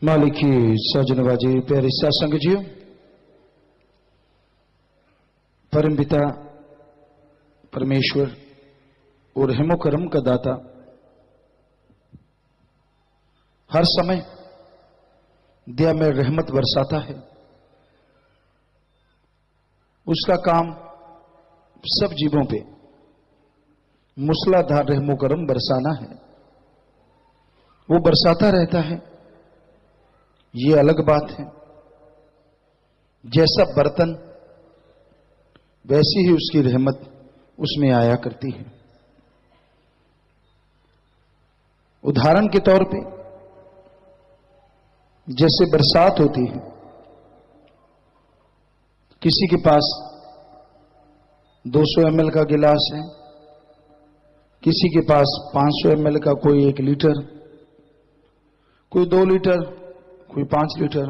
मालिक की सजनबाजी प्यारे सत्संग जी, परम पिता परमेश्वर और रहमो करम का दाता हर समय दया में रहमत बरसाता है। उसका काम सब जीवों पे मूसलाधार रहमो करम बरसाना है। वो बरसाता रहता है, ये अलग बात है। जैसा बर्तन वैसी ही उसकी रहमत उसमें आया करती है। उदाहरण के तौर पे जैसे बरसात होती है, किसी के पास 200 ml का गिलास है, किसी के पास 500 ml का, कोई 1 लीटर, कोई 2 लीटर, कोई 5 लीटर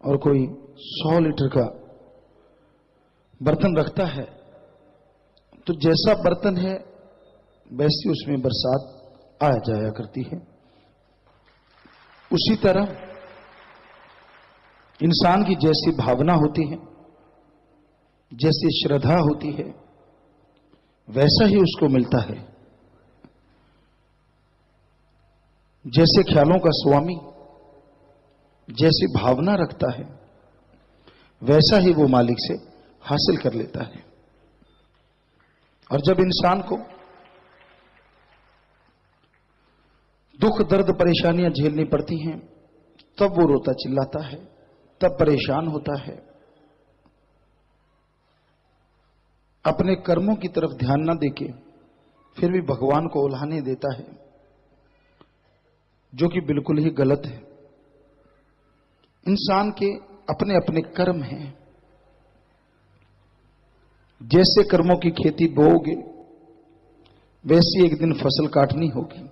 और कोई 100 लीटर का बर्तन रखता है। तो जैसा बर्तन है वैसी उसमें बरसात आ जाया करती है। उसी तरह इंसान की जैसी भावना होती है, जैसी श्रद्धा होती है, वैसा ही उसको मिलता है। जैसे ख्यालों का स्वामी जैसी भावना रखता है, वैसा ही वो मालिक से हासिल कर लेता है। और जब इंसान को दुख दर्द परेशानियां झेलनी पड़ती हैं, तब वो रोता चिल्लाता है, तब परेशान होता है, अपने कर्मों की तरफ ध्यान ना देके फिर भी भगवान को उल्हाने देता है, जो कि बिल्कुल ही गलत है। इंसान के अपने अपने कर्म हैं। जैसे कर्मों की खेती बोओगे वैसी एक दिन फसल काटनी होगी।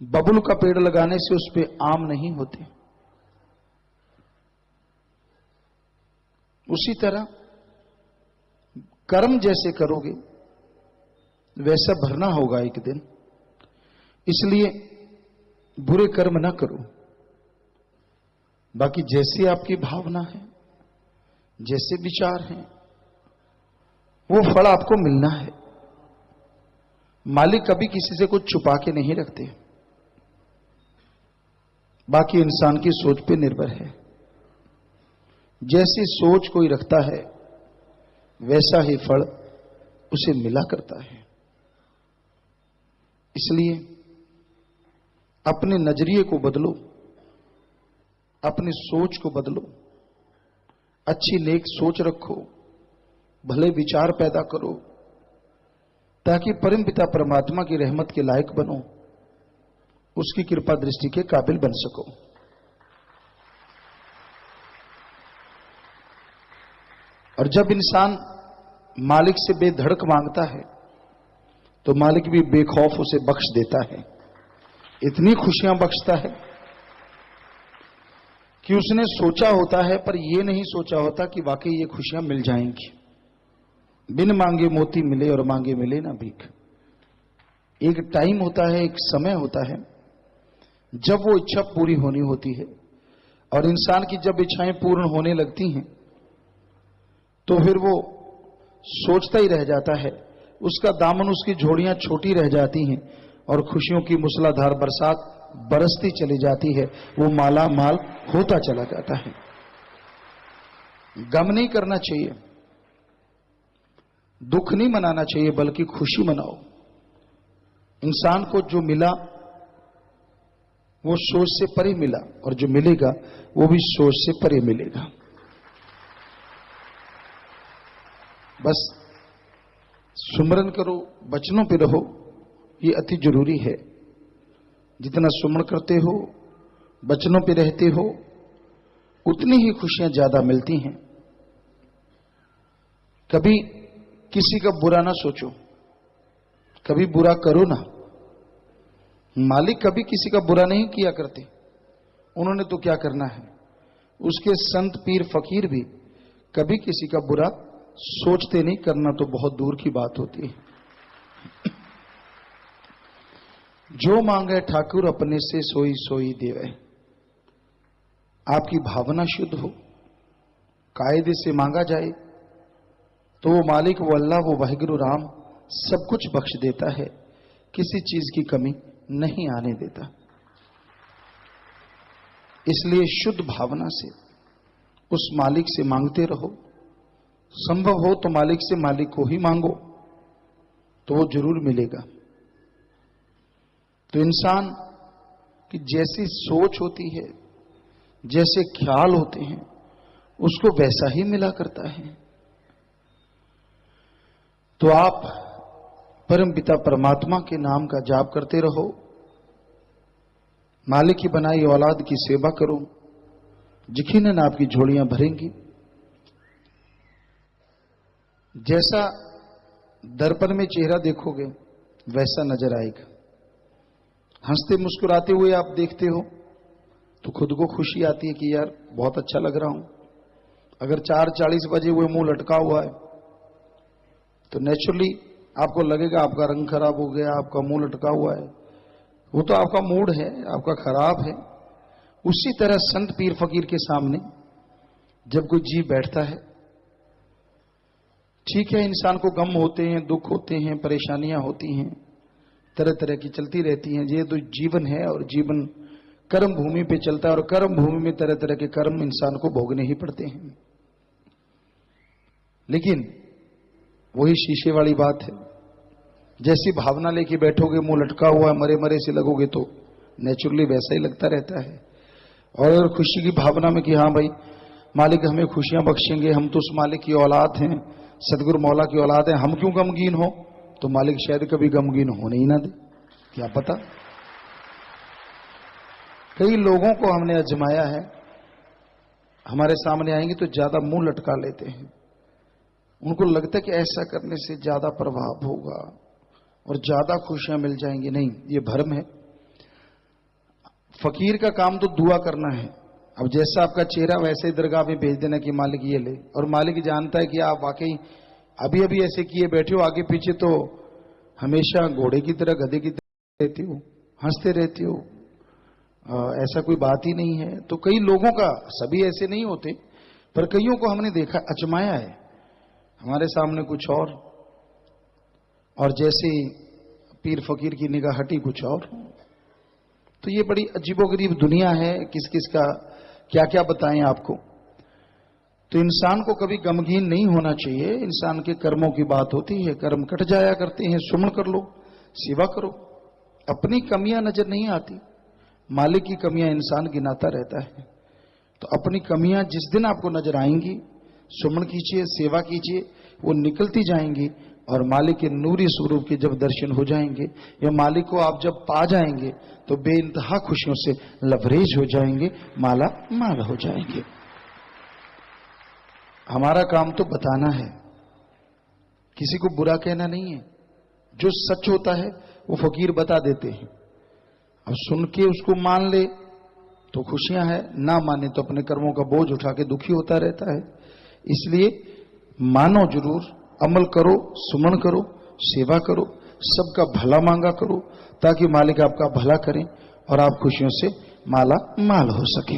बबुल का पेड़ लगाने से उस पे आम नहीं होते। उसी तरह कर्म जैसे करोगे वैसा भरना होगा एक दिन। इसलिए बुरे कर्म ना करो। बाकी जैसी आपकी भावना है, जैसे विचार हैं, वो फल आपको मिलना है। मालिक कभी किसी से कुछ छुपा के नहीं रखते। बाकी इंसान की सोच पे निर्भर है। जैसी सोच कोई रखता है वैसा ही फल उसे मिला करता है। इसलिए अपने नजरिए को बदलो, अपनी सोच को बदलो, अच्छी नेक सोच रखो, भले विचार पैदा करो, ताकि परम पिता परमात्मा की रहमत के लायक बनो, उसकी कृपा दृष्टि के काबिल बन सको। और जब इंसान मालिक से बेधड़क मांगता है तो मालिक भी बेखौफ उसे बख्श देता है। इतनी खुशियां बख्शता है कि उसने सोचा होता है, पर यह नहीं सोचा होता कि वाकई ये खुशियां मिल जाएंगी। बिन मांगे मोती मिले और मांगे मिले ना भीख। एक टाइम होता है, एक समय होता है जब वो इच्छा पूरी होनी होती है। और इंसान की जब इच्छाएं पूर्ण होने लगती हैं तो फिर वो सोचता ही रह जाता है, उसका दामन, उसकी झोलियां छोटी रह जाती हैं और खुशियों की मूसलाधार बरसात बरसती चली जाती है। वो माला माल होता चला जाता है। गम नहीं करना चाहिए, दुख नहीं मनाना चाहिए, बल्कि खुशी मनाओ। इंसान को जो मिला वो सोच से परे मिला, और जो मिलेगा वो भी सोच से परे मिलेगा। बस सुमरन करो, वचनों पे रहो, ये अति जरूरी है। जितना सुमरण करते हो, वचनों पे रहते हो, उतनी ही खुशियां ज्यादा मिलती हैं। कभी किसी का बुरा ना सोचो, कभी बुरा करो ना। मालिक कभी किसी का बुरा नहीं किया करते। उन्होंने तो क्या करना है। उसके संत पीर फकीर भी कभी किसी का बुरा सोचते नहीं। करना तो बहुत दूर की बात होती है। जो मांगे ठाकुर अपने से सोई सोई देवे। आपकी भावना शुद्ध हो, कायदे से मांगा जाए तो वो मालिक, वो अल्लाह, वो वाहिगुरु राम सब कुछ बख्श देता है, किसी चीज की कमी नहीं आने देता। इसलिए शुद्ध भावना से उस मालिक से मांगते रहो। संभव हो तो मालिक से मालिक को ही मांगो तो वो जरूर मिलेगा। तो इंसान की जैसी सोच होती है, जैसे ख्याल होते हैं, उसको वैसा ही मिला करता है। तो आप परम पिता परमात्मा के नाम का जाप करते रहो, मालिक की बनाई औलाद की सेवा करो, यकीनन आपकी झोलियां भरेंगी। जैसा दर्पण में चेहरा देखोगे वैसा नजर आएगा। हंसते मुस्कुराते हुए आप देखते हो तो खुद को खुशी आती है कि यार बहुत अच्छा लग रहा हूं। अगर 4:40 बजे हुए मुंह लटका हुआ है तो नेचुरली आपको लगेगा आपका रंग खराब हो गया, आपका मुंह लटका हुआ है। वो तो आपका मूड है, आपका खराब है। उसी तरह संत पीर फकीर के सामने जब कोई जीव बैठता है, ठीक है, इंसान को गम होते हैं, दुख होते हैं, परेशानियां होती हैं, तरह तरह की चलती रहती हैं। ये तो जीवन है और जीवन कर्म भूमि पे चलता है और कर्म भूमि में तरह तरह के कर्म इंसान को भोगने ही पड़ते हैं। लेकिन वही शीशे वाली बात है, जैसी भावना लेके बैठोगे, मुंह लटका हुआ है, मरे मरे से लगोगे तो नेचुरली वैसा ही लगता रहता है। और खुशी की भावना में कि हाँ भाई मालिक हमें खुशियां बख्शेंगे, हम तो उस मालिक की औलाद हैं, सदगुरु मौला की औलाद हैं, हम क्यों गमगीन हो, तो मालिक शायद कभी गमगीन होने ही ना दे, क्या पता। कई लोगों को हमने आजमाया है, हमारे सामने आएंगे तो ज्यादा मुंह लटका लेते हैं। उनको लगता है कि ऐसा करने से ज्यादा प्रभाव होगा और ज्यादा खुशियां मिल जाएंगी। नहीं, ये भ्रम है। फकीर का काम तो दुआ करना है। अब जैसा आपका चेहरा वैसे ही दरगाह में भेज देना कि मालिक ये ले, और मालिक जानता है कि आप वाकई अभी अभी ऐसे किए बैठे हो, आगे पीछे तो हमेशा घोड़े की तरह, गधे की तरह रहती हो, हंसते रहती हो, ऐसा कोई बात ही नहीं है। तो कई लोगों का, सभी ऐसे नहीं होते, पर कईयों को हमने देखा, आजमाया है, हमारे सामने कुछ और जैसे पीर फकीर की निगाह हटी कुछ और। तो ये बड़ी अजीबोगरीब दुनिया है, किस किस का क्या क्या बताएं आपको। तो इंसान को कभी गमगीन नहीं होना चाहिए। इंसान के कर्मों की बात होती है, कर्म कट जाया करते हैं, सुमन कर लो, सेवा करो। अपनी कमियां नजर नहीं आती, मालिक की कमियां इंसान गिनाता रहता है। तो अपनी कमियां जिस दिन आपको नजर आएंगी, सुमन कीजिए, सेवा कीजिए, वो निकलती जाएंगी और मालिक के नूरी स्वरूप के जब दर्शन हो जाएंगे या मालिक को आप जब पा जाएंगे तो बेइंतहा खुशियों से लबरेज हो जाएंगे, माला माल हो जाएंगे। हमारा काम तो बताना है, किसी को बुरा कहना नहीं है। जो सच होता है वो फकीर बता देते हैं। अब सुन के उसको मान ले तो खुशियां हैं, ना माने तो अपने कर्मों का बोझ उठा के दुखी होता रहता है। इसलिए मानो जरूर, अमल करो, सुमन करो, सेवा करो, सबका भला मांगा करो, ताकि मालिक आपका भला करें और आप खुशियों से माला माल हो सके।